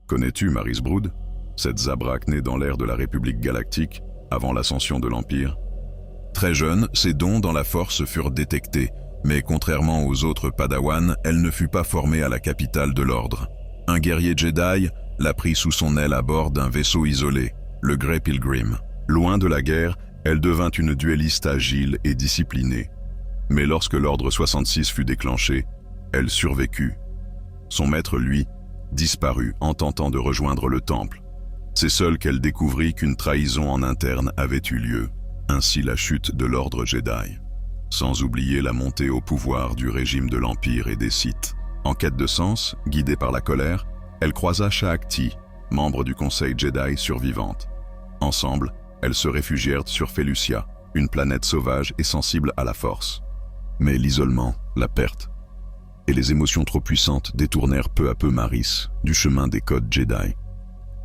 Connais-tu Maris Brood, cette Zabrak née dans l'ère de la République galactique, avant l'ascension de l'Empire? Très jeune, ses dons dans la Force furent détectés, mais contrairement aux autres Padawan, elle ne fut pas formée à la capitale de l'Ordre. Un guerrier Jedi l'a pris sous son aile à bord d'un vaisseau isolé, le Grey Pilgrim. Loin de la guerre, elle devint une duelliste agile et disciplinée. Mais lorsque l'Ordre 66 fut déclenché, elle survécut. Son maître, lui, disparut en tentant de rejoindre le Temple. C'est seule qu'elle découvrit qu'une trahison en interne avait eu lieu, ainsi la chute de l'Ordre Jedi. Sans oublier la montée au pouvoir du régime de l'Empire et des Sith. En quête de sens, guidée par la colère, elle croisa Shaak Ti, membre du Conseil Jedi survivante. Ensemble, elles se réfugièrent sur Felucia, une planète sauvage et sensible à la Force. Mais l'isolement, la perte et les émotions trop puissantes détournèrent peu à peu Maris du chemin des codes Jedi.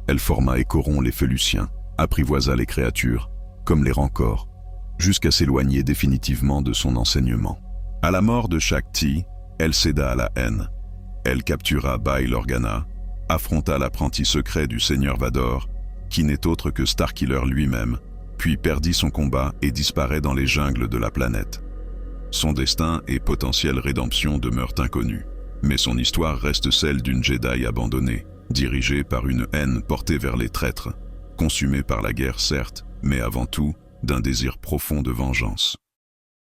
Elle forma et corrompt les Feluciens, apprivoisa les créatures, comme les rancors, jusqu'à s'éloigner définitivement de son enseignement. À la mort de Shaak Ti, elle céda à la haine. Elle captura Bail Organa, affronta l'apprenti secret du Seigneur Vador, qui n'est autre que Starkiller lui-même, puis perdit son combat et disparaît dans les jungles de la planète. Son destin et potentielle rédemption demeurent inconnus, mais son histoire reste celle d'une Jedi abandonnée, dirigée par une haine portée vers les traîtres, consumée par la guerre certes, mais avant tout, d'un désir profond de vengeance.